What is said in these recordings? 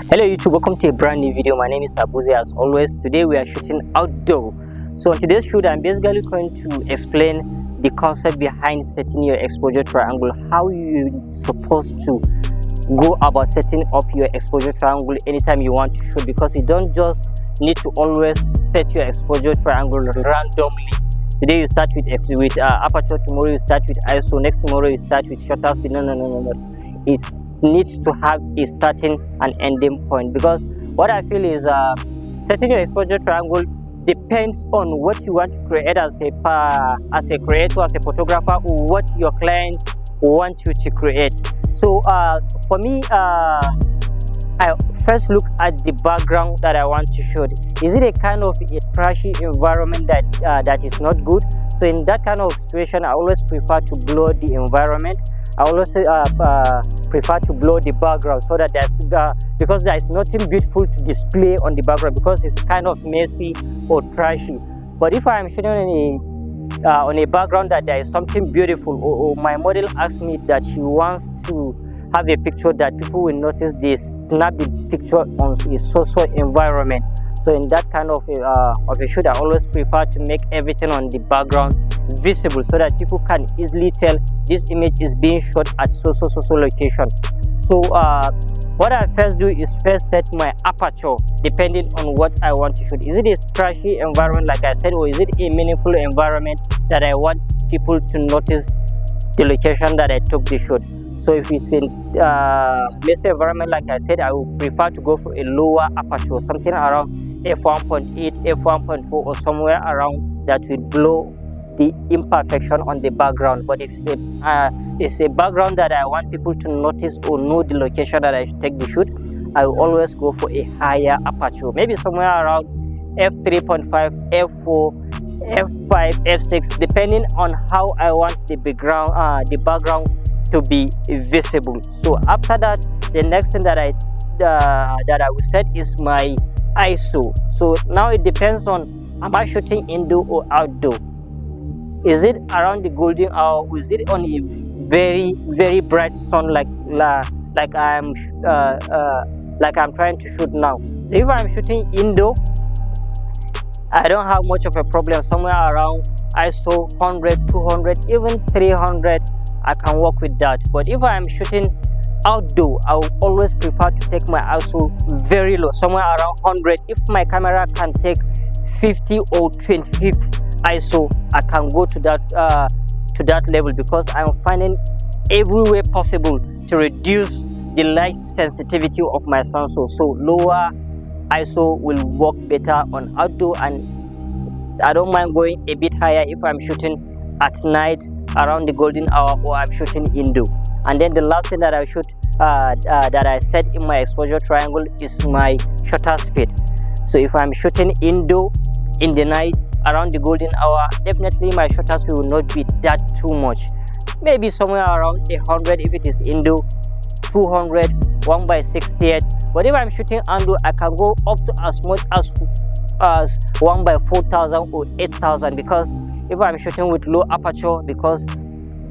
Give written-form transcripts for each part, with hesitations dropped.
Hello YouTube, welcome to a brand new video. My name is Abuze. As always, today we are shooting outdoor. So on today's shoot, I'm basically going to explain the concept behind setting your exposure triangle, how you're supposed to go about setting up your exposure triangle anytime you want to shoot, because you don't just need to always set your exposure triangle randomly. Today you start with aperture, tomorrow you start with ISO, next tomorrow you start with shutter speed. No. It needs to have a starting and ending point, because what I feel is setting your exposure triangle depends on what you want to create as a creator, as a photographer, or what your clients want you to create. So for me, I first look at the background that I want to shoot. Is it a kind of a trashy environment that is not good? So in that kind of situation, I always prefer to blur the environment. I always prefer to blur the background, so that because there is nothing beautiful to display on the background, because it's kind of messy or trashy. But if I am shooting on a background that there is something beautiful, or my model asks me that she wants to have a picture that people will notice, they snap the picture on a social environment. So in that kind of a shoot, I always prefer to make everything on the background visible, so that people can easily tell this image is being shot at so location. So what I first do is first set my aperture depending on what I want to shoot. Is it a trashy environment, like I said, or is it a meaningful environment that I want people to notice the location that I took the shoot? So if it's in messy environment, like I said, I would prefer to go for a lower aperture, something around f1.8, f1.4, or somewhere around that will blow the imperfection on the background. But if it's a background that I want people to notice or know the location that I should take the shoot, I will always go for a higher aperture, maybe somewhere around f3.5, f4, f5, f6, depending on how I want the background to be visible. So after that, the next thing that I will set is my ISO. So now it depends on, am I shooting indoor or outdoor? Is it around the golden hour, or is it on a very bright sun, like I'm trying to shoot now? So if I'm shooting indoor, I don't have much of a problem. Somewhere around ISO 100, 200, even 300, I can work with that. But if I'm shooting outdoor, I will always prefer to take my ISO very low, somewhere around 100. If my camera can take 50 or 25th ISO, I can go to that level, because I'm finding every way possible to reduce the light sensitivity of my sensor. So lower ISO will work better on outdoor, and I don't mind going a bit higher if I'm shooting at night around the golden hour, or I'm shooting indoor. And then the last thing that I shoot that I set in my exposure triangle is my shutter speed. So if I'm shooting indoor in the night around the golden hour, definitely my shutter speed will not be that too much, maybe somewhere around 100 if it is indoor, 200, 1/68. But if I'm shooting outdoor, I can go up to as much as 1/4000 or 8000, because if I'm shooting with low aperture, because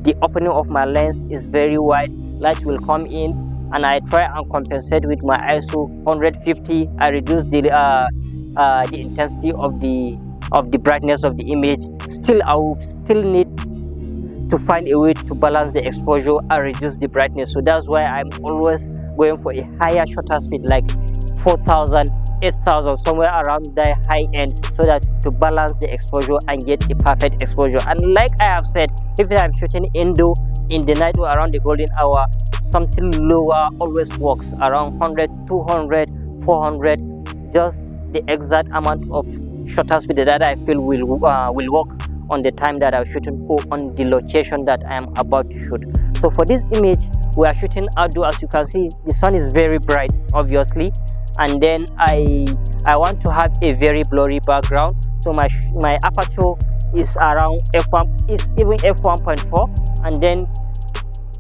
the opening of my lens is very wide, light will come in, and I try and compensate with my ISO 150. I reduce the intensity of the brightness of the image. Still, I will still need to find a way to balance the exposure and reduce the brightness. So that's why I'm always going for a higher shutter speed, like 4000, 8000, somewhere around the high end, so that to balance the exposure and get a perfect exposure. And like I have said, if I'm shooting indoor in the night or around the golden hour, something lower always works, around 100, 200, 400, just the exact amount of shutter speed that I feel will work on the time that I'm shooting, or on the location that I am about to shoot. So for this image, we are shooting outdoor. As you can see, the sun is very bright, obviously, and then I want to have a very blurry background. So my aperture is around f1, is even f1.4, and then,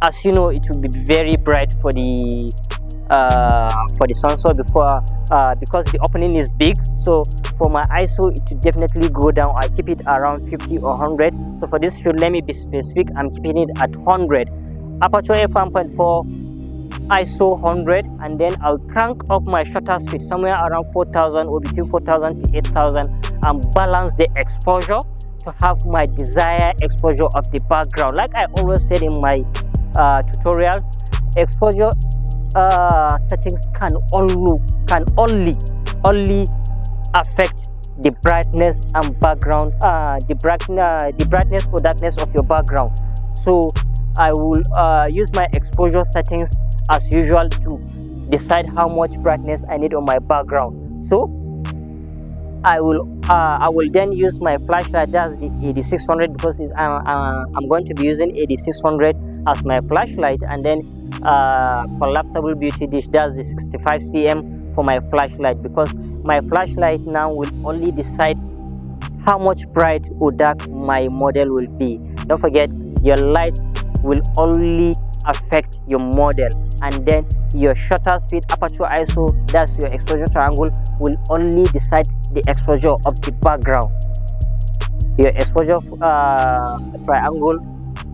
as you know, it will be very bright for the sensor because the opening is big. So for my ISO, it will definitely go down. I keep it around 50 or 100. So for this shoot, let me be specific, I'm keeping it at 100. Aperture f1.4, ISO 100, and then I'll crank up my shutter speed somewhere around 4000 or between 4000 to 8000 and balance the exposure to have my desired exposure of the background. Like I always said in my tutorials, exposure settings can only affect the brightness and background, the brightness or darkness of your background. So I will use my exposure settings as usual to decide how much brightness I need on my background. So I will then use my flashlight, that's the 8600, because I'm going to be using 8600 as my flashlight, and then collapsible beauty dish, that's the 65 cm for my flashlight, because my flashlight now will only decide how much bright or dark my model will be. Don't forget, your light will only affect your model, and then your shutter speed, aperture, ISO, that's your exposure triangle, will only decide the exposure of the background. Your exposure triangle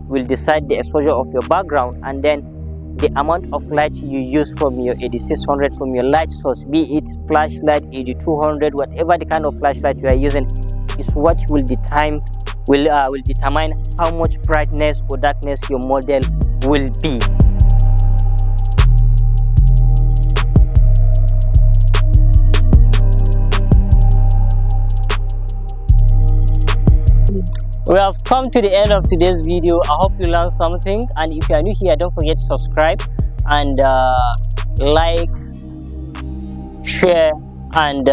will decide the exposure of your background, and then the amount of light you use from your 8600 from your light source, be it flashlight, 8200, whatever the kind of flashlight you are using, is what will determine how much brightness or darkness your model will be. We have come to the end of today's video. I hope you learned something, and if you are new here, don't forget to subscribe and like, share, and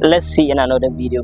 let's see in another video.